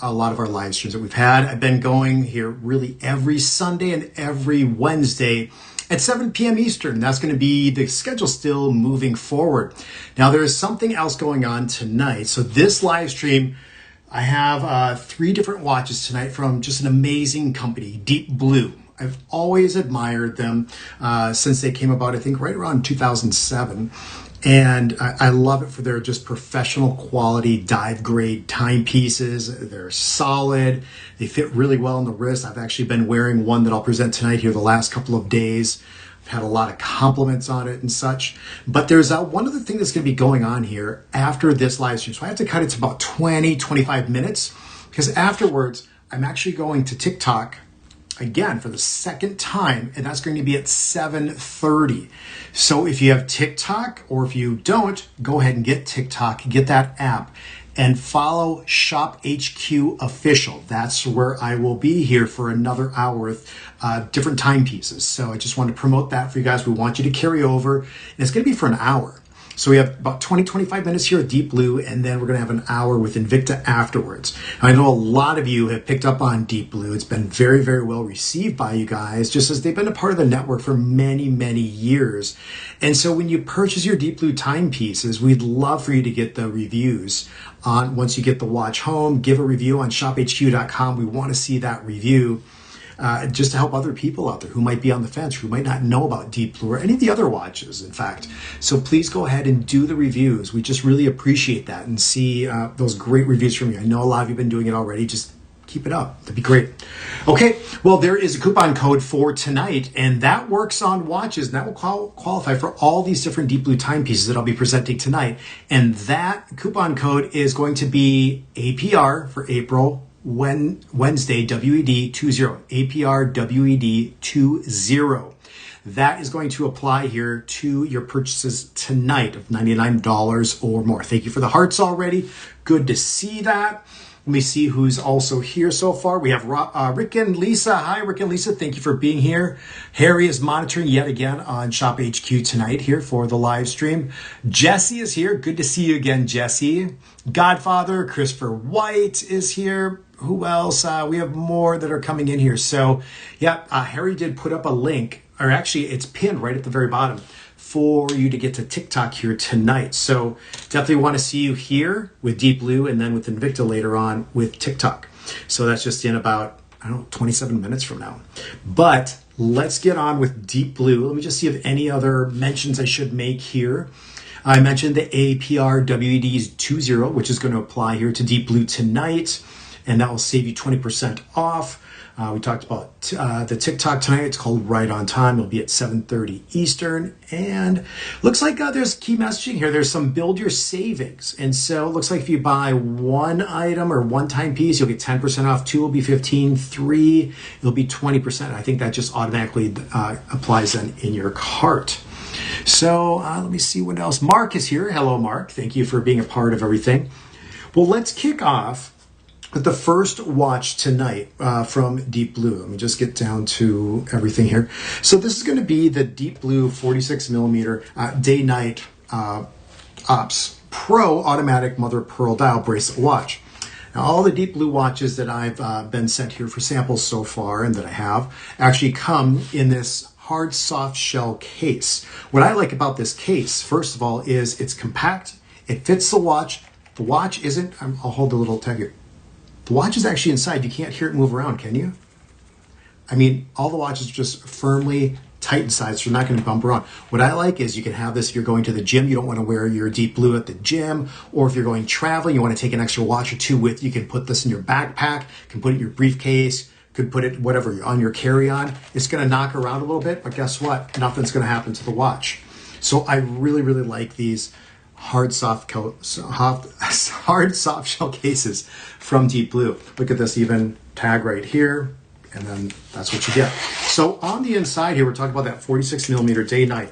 a lot of our live streams that we've had. I've been going here really every Sunday and every Wednesday at 7 p.m. Eastern. That's going to be the schedule still moving forward. Now, there is something else going on tonight. So this live stream, I have 3 different watches tonight from just an amazing company, Deep Blue. I've always admired them since they came about, I think right around 2007. And I love it for their just professional quality dive grade timepieces. They're solid. They fit really well on the wrist. I've actually been wearing one that I'll present tonight here the last couple of days. I've had a lot of compliments on it and such. But there's one other thing that's going to be going on here after this live stream. So I have to cut it to about 20, 25 minutes because afterwards I'm actually going to TikTok again for the second time, and that's going to be at 7:30. So if you have TikTok, or if you don't, go ahead and get TikTok, get that app, and follow Shop HQ Official. That's where I will be here for another hour with different timepieces. So I just want to promote that for you guys. We want you to carry over, and it's going to be for an hour. So we have about 20, 25 minutes here at Deep Blue, and then we're going to have an hour with Invicta afterwards. I know a lot of you have picked up on Deep Blue. It's been very, very well received by you guys, just as they've been a part of the network for many, many years. And so when you purchase your Deep Blue timepieces, we'd love for you to get the reviews on once you get the watch home. Give a review on shophq.com. We want to see that review. Just to help other people out there who might be on the fence, who might not know about Deep Blue or any of the other watches, in fact. So please go ahead and do the reviews. We just really appreciate that and see those great reviews from you. I know a lot of you have been doing it already. Just keep it up. That'd be great. Okay, well, there is a coupon code for tonight, and that works on watches, and that will qualify for all these different Deep Blue timepieces that I'll be presenting tonight. And that coupon code is going to be APR for April Wednesday, WED 20, APR WED 20. That is going to apply here to your purchases tonight of $99 or more. Thank you for the hearts already. Good to see that. Let me see who's also here so far. We have Rick and Lisa. Hi, Rick and Lisa. Thank you for being here. Harry is monitoring yet again on Shop HQ tonight here for the live stream. Jesse is here. Good to see you again, Jesse. Godfather, Christopher White is here. Who else? We have more that are coming in here. So, yeah, Harry did put up a link, or actually it's pinned right at the very bottom for you to get to TikTok here tonight. So definitely want to see you here with Deep Blue and then with Invicta later on with TikTok. So that's just in about, 27 minutes from now. But let's get on with Deep Blue. Let me just see if any other mentions I should make here. I mentioned the APR WED 20, which is going to apply here to Deep Blue tonight, and that will save you 20% off. We talked about the TikTok tonight. It's called Right on Time. It'll be at 7:30 Eastern. And looks like there's key messaging here. There's some build your savings. And so it looks like if you buy one item or one timepiece, you'll get 10% off. 2 will be 15. 3, it'll be 20%. I think that just automatically applies then in your cart. So let me see what else. Mark is here. Hello, Mark. Thank you for being a part of everything. Well, let's kick off with the first watch tonight from Deep Blue. Let me just get down to everything here. So this is going to be the Deep Blue 46 millimeter day-night Ops Pro automatic mother of pearl dial bracelet watch. Now, all the Deep Blue watches that I've been sent here for samples so far and that I have actually come in this hard soft shell case. What I like about this case, first of all, is it's compact. It fits the watch. The watch isn't, I'll hold the little tag here. The watch is actually inside. You can't hear it move around, can you? I mean, all the watches are just firmly tight inside, so you're not going to bump around. What I like is you can have this if you're going to the gym. You don't want to wear your Deep Blue at the gym, or if you're going traveling, you want to take an extra watch or two with you. You can put this in your backpack, you can put it in your briefcase, could put it whatever on your carry-on. It's going to knock around a little bit, but guess what? Nothing's going to happen to the watch. So I really, really like these hard soft shell cases from Deep Blue. Look at this even tag right here, and then that's what you get. So on the inside here, we're talking about that 46 millimeter day-night.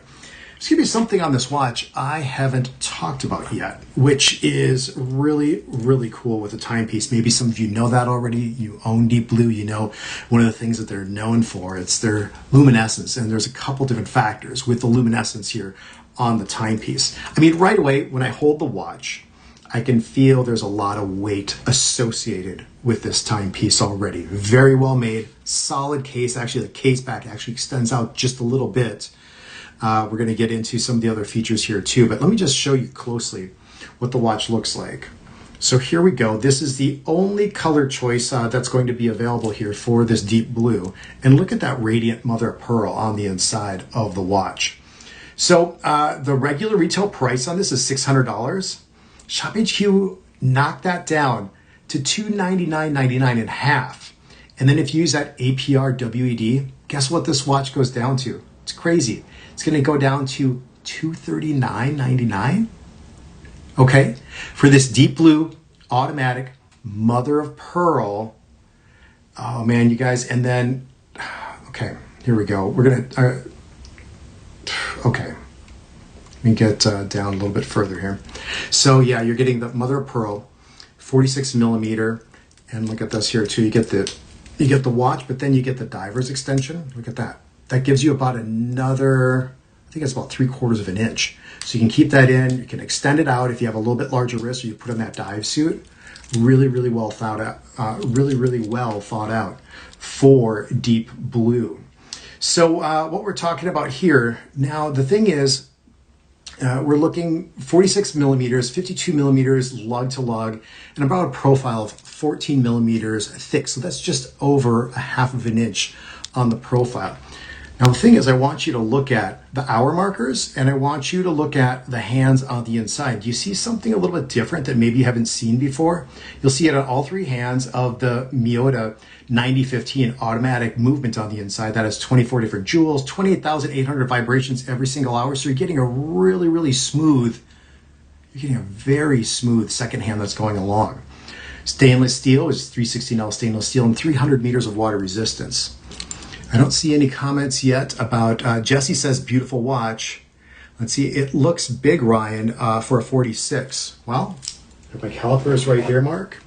Just give you something on this watch I haven't talked about yet, which is really, really cool with a timepiece. Maybe some of you know that already. You own Deep Blue. You know one of the things that they're known for, it's their luminescence, and there's a couple different factors with the luminescence here on the timepiece. I mean, right away, when I hold the watch, I can feel there's a lot of weight associated with this timepiece already. Very well made, solid case. Actually, the case back actually extends out just a little bit. We're going to get into some of the other features here too, but let me just show you closely what the watch looks like. So here we go. This is the only color choice that's going to be available here for this deep blue. And look at that radiant mother of pearl on the inside of the watch. So the regular retail price on this is $600. ShopHQ knocked that down to $299.99 in half. And then if you use that APR WED, guess what this watch goes down to? It's crazy. It's going to go down to $239.99. Okay, for this deep blue automatic mother of pearl. Oh man, you guys. And then, okay, here we go. We're gonna, okay, let me get down a little bit further here. So yeah, you're getting the mother of pearl, 46 millimeter, and look at this here too. You get the watch, but then you get the diver's extension. Look at that. That gives you about another, I think it's about 3/4 of an inch. So you can keep that in, you can extend it out if you have a little bit larger wrist or you put on that dive suit. Really, really well thought out, really well thought out for deep blue. So what we're talking about here, now the thing is, we're looking 46 millimeters, 52 millimeters lug to lug, and about a profile of 14 millimeters thick. So that's just over a half of an inch on the profile. Now the thing is, I want you to look at the hour markers and I want you to look at the hands on the inside. Do you see something a little bit different that maybe you haven't seen before? You'll see it on all three hands of the Miyota 9015 automatic movement on the inside. That has 24 different jewels, 28,800 vibrations every single hour. So you're getting a really, really smooth, you're getting a very smooth second hand that's going along. Stainless steel is 316L stainless steel and 300 meters of water resistance. I don't see any comments yet about, Jesse says, beautiful watch. Let's see, it looks big, Ryan, for a 46. Well, my caliper is right here, Mark.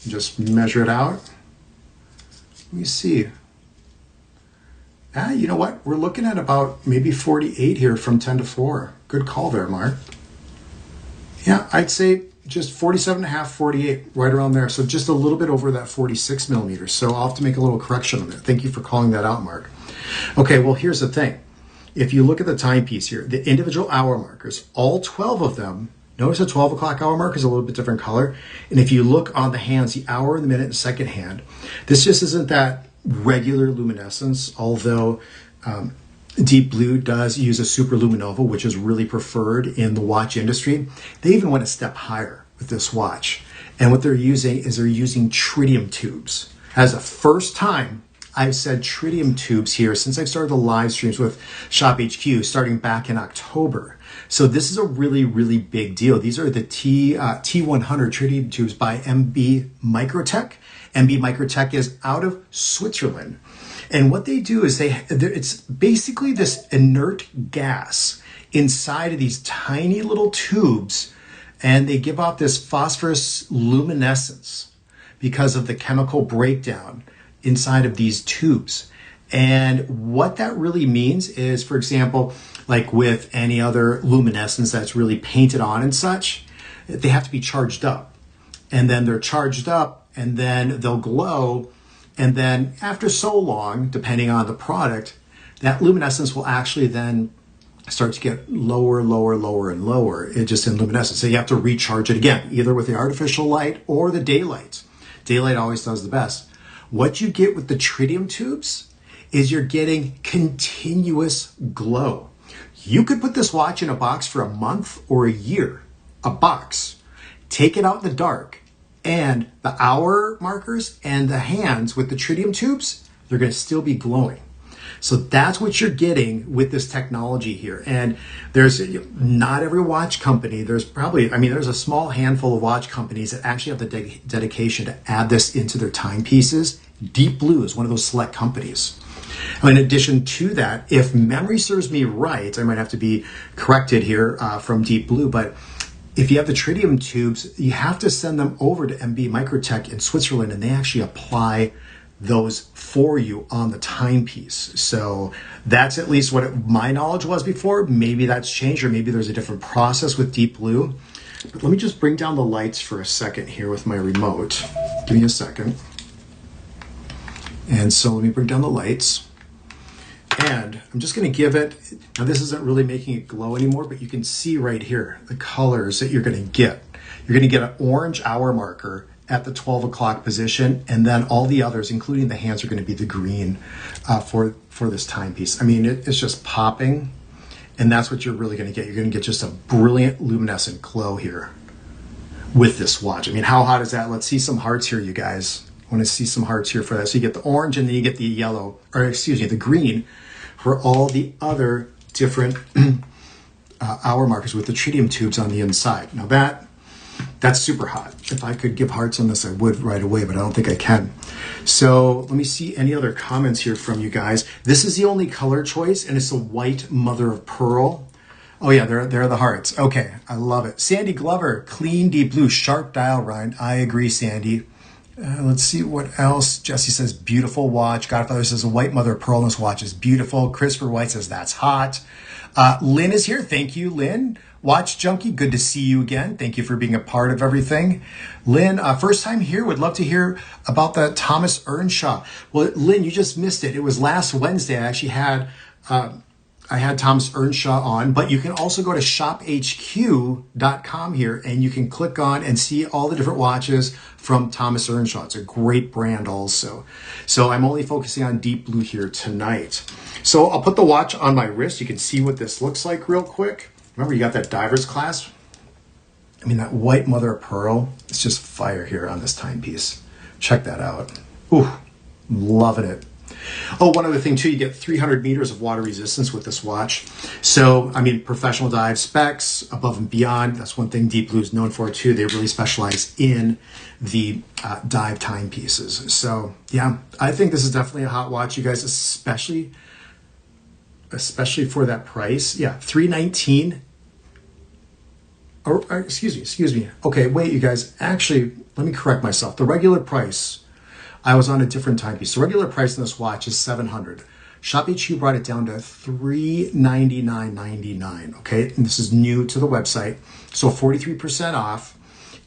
Just measure it out. Let me see. You know what? We're looking at about maybe 48 here from 10 to 4. Good call there, Mark. Yeah, I'd say just 47.5, 48, right around there. So just a little bit over that 46 millimeters. So I'll have to make a little correction on that. Thank you for calling that out, Mark. Okay, well, here's the thing. If you look at the timepiece here, the individual hour markers, all 12 of them, notice the 12 o'clock hour marker is a little bit different color. And if you look on the hands, the hour, the minute, and second hand, this just isn't that regular luminescence, although Deep Blue does use a superluminova, which is really preferred in the watch industry. They even went a step higher with this watch. And what they're using is they're using tritium tubes. As a first time, I've said tritium tubes here since I've started the live streams with ShopHQ starting back in October. So this is a really, really big deal. These are the T100 tritium tubes by MB Microtech. MB Microtech is out of Switzerland. And what they do is it's basically this inert gas inside of these tiny little tubes, and they give off this phosphorus luminescence because of the chemical breakdown inside of these tubes. And what that really means is, for example, like with any other luminescence that's really painted on and such, they have to be charged up. And then they're charged up and then they'll glow. And then after so long, depending on the product, that luminescence will actually then start to get lower, lower, lower, and lower. It just in luminescence. So you have to recharge it again, either with the artificial light or the daylight. Daylight always does the best. What you get with the tritium tubes is you're getting continuous glow. You could put this watch in a box for a month or a year, a box, take it out in the dark, and the hour markers and the hands with the tritium tubes, they're going to still be glowing. So that's what you're getting with this technology here. And there's not every watch company, there's probably, there's a small handful of watch companies that actually have the dedication to add this into their timepieces. Deep Blue is one of those select companies. In addition to that, if memory serves me right, I might have to be corrected here from Deep Blue, but if you have the tritium tubes, you have to send them over to MB Microtech in Switzerland, and they actually apply those for you on the timepiece. So that's at least what my knowledge was before. Maybe that's changed, or maybe there's a different process with Deep Blue. But let me just bring down the lights for a second here with my remote. Give me a second. And so let me bring down the lights. And I'm just going to give it, now this isn't really making it glow anymore, but you can see right here the colors that you're going to get. You're going to get an orange hour marker at the 12 o'clock position, and then all the others, including the hands, are going to be the green for this timepiece. I mean, it's just popping, and that's what you're really going to get. You're going to get just a brilliant luminescent glow here with this watch. I mean, how hot is that? Let's see some hearts here, you guys. I want to see some hearts here for that. So you get the orange, and then you get the yellow, or excuse me, the green for all the other different hour markers with the tritium tubes on the inside. Now that's super hot. If I could give hearts on this, I would right away, but I don't think I can. So let me see any other comments here from you guys. This is the only color choice, and it's a white mother of pearl. Oh yeah, there are the hearts. Okay, I love it. Sandy Glover, clean deep blue, sharp dial rind. I agree, Sandy. Let's see what else. Jesse says, beautiful watch. Godfather says, a white mother of pearl in this watch is beautiful. Christopher White says, that's hot. Lynn is here. Thank you, Lynn. Watch Junkie, good to see you again. Thank you for being a part of everything. Lynn, first time here, would love to hear about the Thomas Earnshaw. Well, Lynn, you just missed it. It was last Wednesday. I actually had Thomas Earnshaw on, but you can also go to shophq.com here, and you can click on and see all the different watches from Thomas Earnshaw. It's a great brand also. So I'm only focusing on deep blue here tonight. So I'll put the watch on my wrist. You can see what this looks like real quick. Remember, you got that diver's clasp. I mean, that white mother of pearl, it's just fire here on this timepiece. Check that out. Ooh, loving it. Oh, one other thing too, you get 300 meters of water resistance with this watch. So, I mean, professional dive specs, above and beyond. That's one thing Deep Blue is known for too. They really specialize in the dive timepieces. So yeah, I think this is definitely a hot watch, you guys, especially for that price. Yeah, $319. Or excuse me. Okay, wait, you guys. Actually, let me correct myself. The regular price, I was on a different timepiece. The regular price on this watch is $700. ShopHQ brought it down to $399.99. Okay, and this is new to the website, so 43% off.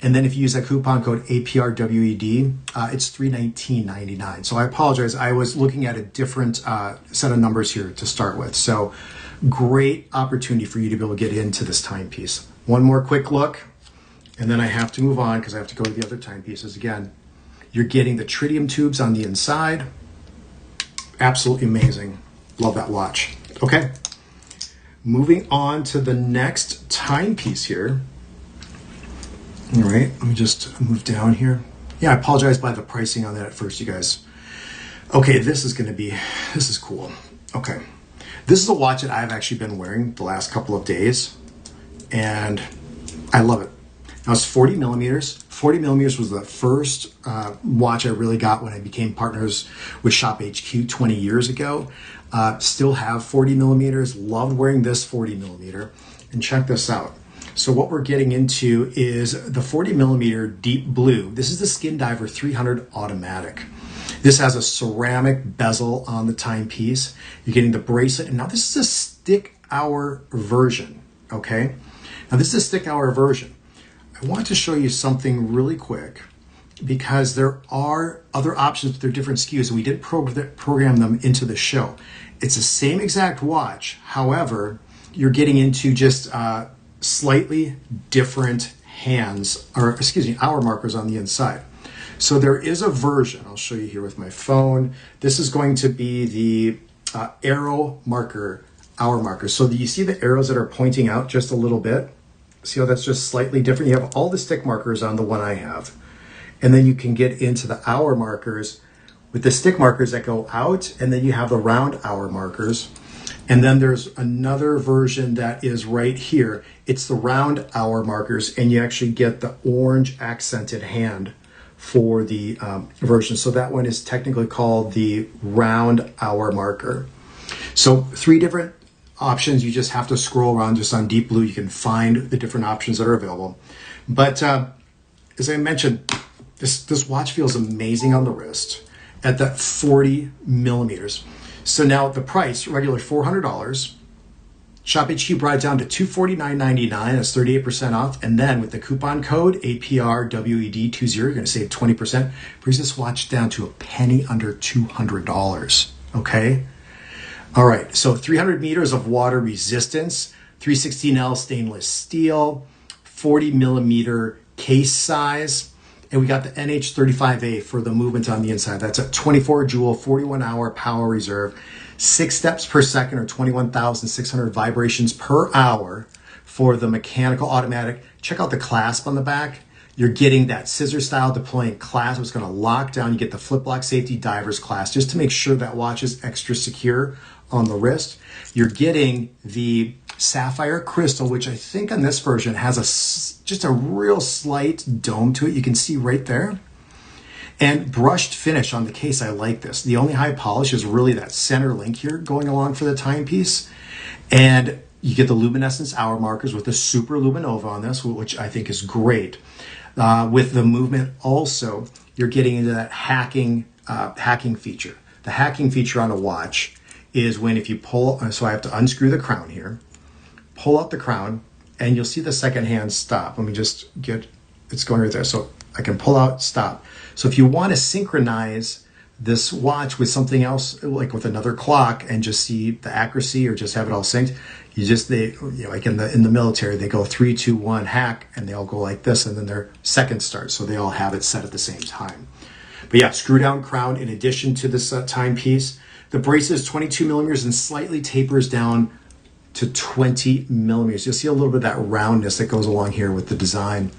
And then if you use that coupon code APRWED, it's $319.99. So I apologize. I was looking at a different set of numbers here to start with. So great opportunity for you to be able to get into this timepiece. One more quick look, and then I have to move on because I have to go to the other timepieces again. You're getting the tritium tubes on the inside. Absolutely amazing. Love that watch. Okay, moving on to the next timepiece here. All right, let me just move down here. Yeah, I apologize by the pricing on that at first, you guys. Okay, this is cool. Okay, this is a watch that I've actually been wearing the last couple of days, and I love it. Now it's 40 millimeters. 40 millimeters was the first watch I really got when I became partners with ShopHQ 20 years ago. Still have 40 millimeters. Loved wearing this 40 millimeter. And check this out. So what we're getting into is the 40 millimeter deep blue. This is the Skin Diver 300 automatic. This has a ceramic bezel on the timepiece. You're getting the bracelet. And now this is a stick hour version, okay? Now this is a stick hour version. I want to show you something really quick because there are other options with their different SKUs, and we didn't program them into the show. It's the same exact watch. However, you're getting into just slightly different hour markers on the inside. So there is a version, I'll show you here with my phone. This is going to be the arrow marker, hour marker. So you see the arrows that are pointing out just a little bit? See how that's just slightly different? You have all the stick markers on the one I have. And then you can get into the hour markers with the stick markers that go out, and then you have the round hour markers. And then there's another version that is right here. It's the round hour markers, and you actually get the orange accented hand for the version. So that one is technically called the round hour marker. So 3 different options. You just have to scroll around just on Deep Blue. You can find the different options that are available. But as I mentioned, this watch feels amazing on the wrist at that 40 millimeters. So now the price, regular $400, ShopHQ brought it down to $249.99. That's 38% off. And then with the coupon code APRWED20, you're going to save 20%. Brings this watch down to a penny under $200. Okay. All right. So 300 meters of water resistance, 316L stainless steel, 40 millimeter case size. And we got the NH35A for the movement on the inside. That's a 24 joule, 41 hour power reserve, 6 steps per second or 21,600 vibrations per hour for the mechanical automatic. Check out the clasp on the back. You're getting that scissor style deploying clasp. It's going to lock down. You get the flip lock safety divers clasp just to make sure that watch is extra secure on the wrist. You're getting the sapphire crystal, which I think on this version has just a real slight dome to it. You can see right there. And brushed finish on the case. I like this. The only high polish is really that center link here going along for the timepiece. And you get the luminescence hour markers with the super luminova on this, which I think is great. With the movement also, you're getting into that hacking feature. The hacking feature on a watch is when if you pull, so I have to unscrew the crown here, pull out the crown, and you'll see the second hand stop. Let me just get, it's going right there. So I can pull out, stop. So if you want to synchronize this watch with something else, like with another clock, and just see the accuracy or just have it all synced, like in the military, they go 3, 2, 1, hack, and they all go like this, and then their second starts. So they all have it set at the same time. But yeah, screw down crown in addition to this timepiece. The brace is 22 millimeters and slightly tapers down to 20 millimeters. You'll see a little bit of that roundness that goes along here with the design,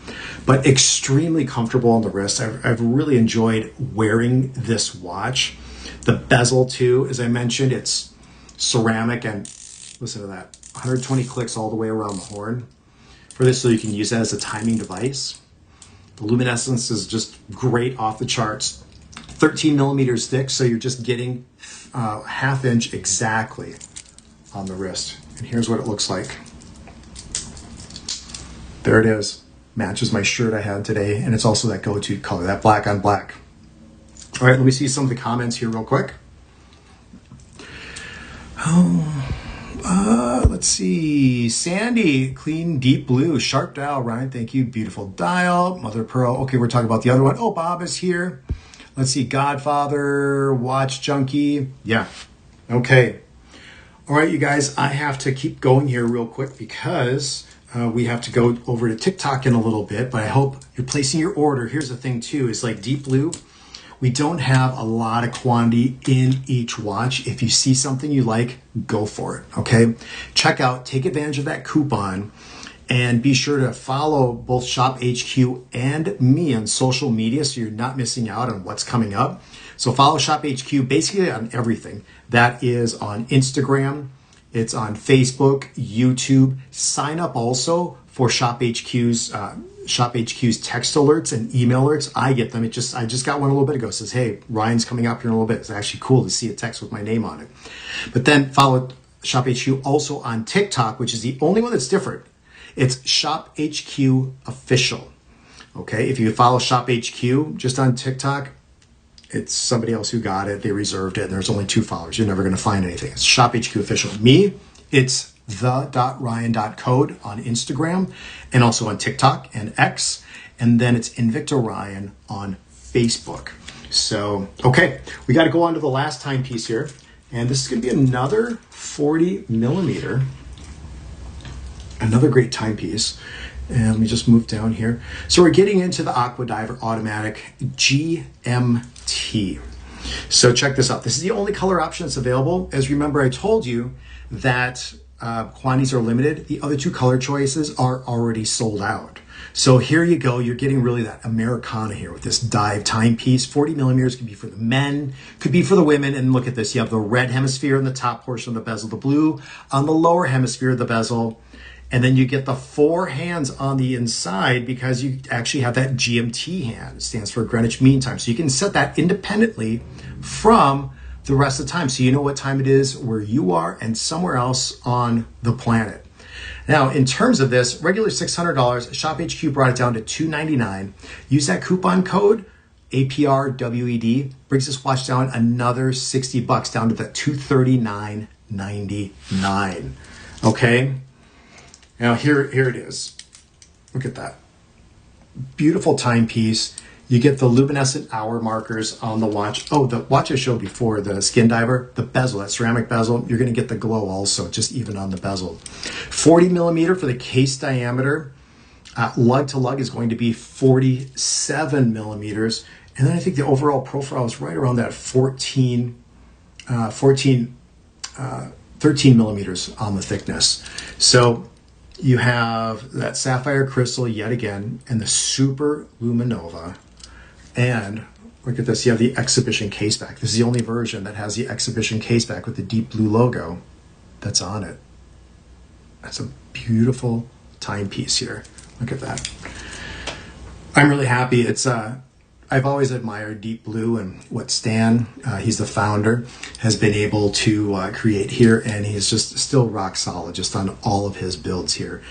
but extremely comfortable on the wrist. I've really enjoyed wearing this watch. The bezel too, as I mentioned, it's ceramic, and listen to that, 120 clicks all the way around the horn for this, so you can use that as a timing device. The luminescence is just great, off the charts. 13 millimeters thick, so you're just getting ½ inch exactly on the wrist. And here's what it looks like. There it is. Matches my shirt I had today, and it's also that go-to color, that black on black. All right, let me see some of the comments here real quick. Let's see. Sandy, clean, deep blue, sharp dial. Ryan, thank you. Beautiful dial. Mother Pearl. Okay, we're talking about the other one. Oh, Bob is here. Let's see. Godfather, Watch Junkie. Yeah. Okay. All right, you guys, I have to keep going here real quick because we have to go over to TikTok in a little bit, but I hope you're placing your order. Here's the thing too, is like Deep Blue, we don't have a lot of quantity in each watch. If you see something you like, go for it, okay? Check out, take advantage of that coupon, and be sure to follow both ShopHQ and me on social media so you're not missing out on what's coming up. So follow ShopHQ basically on everything. That is on Instagram, it's on Facebook, YouTube. Sign up also for ShopHQ's text alerts and email alerts. I get them. I just got one a little bit ago. It says, hey, Ryan's coming up here in a little bit. It's actually cool to see a text with my name on it. But then follow ShopHQ also on TikTok, which is the only one that's different. It's ShopHQ Official. Okay, if you follow ShopHQ just on TikTok, it's somebody else who got it. They reserved it, and there's only 2 followers. You're never going to find anything. It's ShopHQ Official. Me, it's the.ryan.code on Instagram and also on TikTok and X. And then it's Invicta Ryan on Facebook. So, okay, we got to go on to the last timepiece here. And this is going to be another 40 millimeter. Another great timepiece. And let me just move down here. So we're getting into the Aquadiver Automatic GMT. So check this out. This is the only color option that's available. As remember, I told you that quantities are limited. The other 2 color choices are already sold out. So here you go. You're getting really that Americana here with this dive timepiece. 40 millimeters could be for the men, could be for the women. And look at this. You have the red hemisphere in the top portion of the bezel, the blue on the lower hemisphere of the bezel. And then you get the 4 hands on the inside because you actually have that GMT hand. It stands for Greenwich Mean Time. So you can set that independently from the rest of the time. So you know what time it is where you are and somewhere else on the planet. Now, in terms of this, regular $600, ShopHQ brought it down to $299. Use that coupon code, APRWED, brings this watch down another $60, down to that $239.99. Okay. Now here it is. Look at that. Beautiful timepiece. You get the luminescent hour markers on the watch. Oh, the watch I showed before, the Skin Diver, the bezel, that ceramic bezel, you're going to get the glow also, just even on the bezel. 40 millimeter for the case diameter. Lug to lug is going to be 47 millimeters. And then I think the overall profile is right around that 13 millimeters on the thickness. So you have that sapphire crystal yet again, and the Super Luminova. And look at this, you have the exhibition case back. This is the only version that has the exhibition case back with the deep blue logo that's on it. That's a beautiful timepiece here. Look at that. I'm really happy. It's I've always admired Deep Blue and what Stan, he's the founder, has been able to create here, and he's just still rock solid just on all of his builds here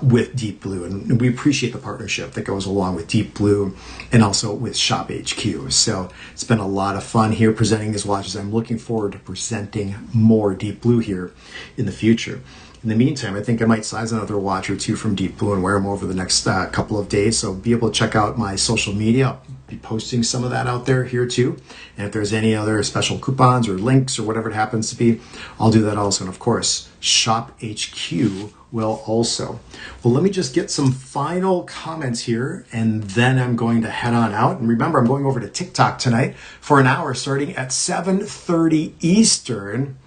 with Deep Blue. And we appreciate the partnership that goes along with Deep Blue and also with Shop HQ. So it's been a lot of fun here presenting these watches. I'm looking forward to presenting more Deep Blue here in the future. In the meantime, I think I might size another watch or two from Deep Blue and wear them over the next couple of days. So be able to check out my social media. I'll be posting some of that out there here too. And if there's any other special coupons or links or whatever it happens to be, I'll do that also. And of course, Shop HQ will also. Well, let me just get some final comments here, and then I'm going to head on out. And remember, I'm going over to TikTok tonight for an hour starting at 7:30 Eastern.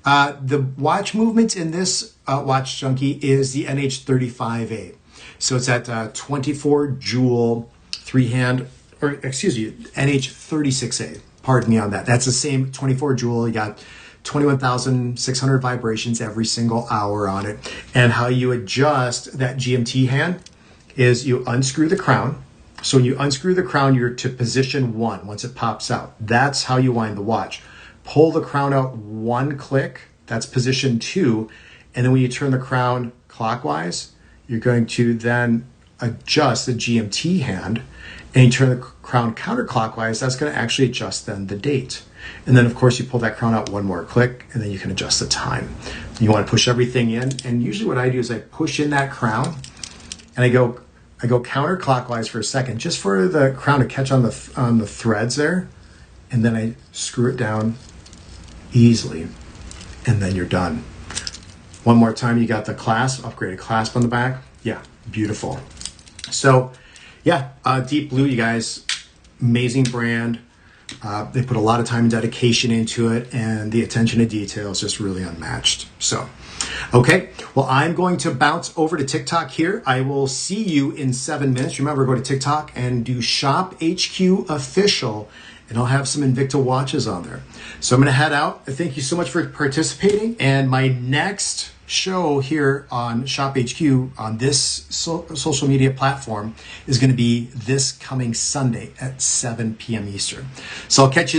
The watch movement in this Watch Junkie is the NH35A. So it's at 24 jewel NH36A. Pardon me on that. That's the same 24 jewel. You got 21,600 vibrations every single hour on it. And how you adjust that GMT hand is you unscrew the crown. So when you unscrew the crown, you're to position 1 once it pops out. That's how you wind the watch. Pull the crown out 1 click, that's position 2, and then when you turn the crown clockwise, you're going to then adjust the GMT hand, and you turn the crown counterclockwise, that's going to actually adjust then the date. And then of course you pull that crown out 1 more click, and then you can adjust the time. You want to push everything in, and usually what I do is I push in that crown, and I go counterclockwise for a second, just for the crown to catch on the threads there, and then I screw it down easily, and then you're done. One more time, you got the clasp, upgraded clasp on the back. Yeah, beautiful. So yeah, Deep Blue, you guys, amazing brand. They put a lot of time and dedication into it, and the attention to detail is just really unmatched. So, okay, well, I'm going to bounce over to TikTok here. I will see you in 7 minutes. Remember, go to TikTok and do Shop HQ Official, and I'll have some Invicta watches on there. So I'm going to head out. Thank you so much for participating. And my next show here on Shop HQ on this social media platform is going to be this coming Sunday at 7 p.m. Eastern. So I'll catch you there.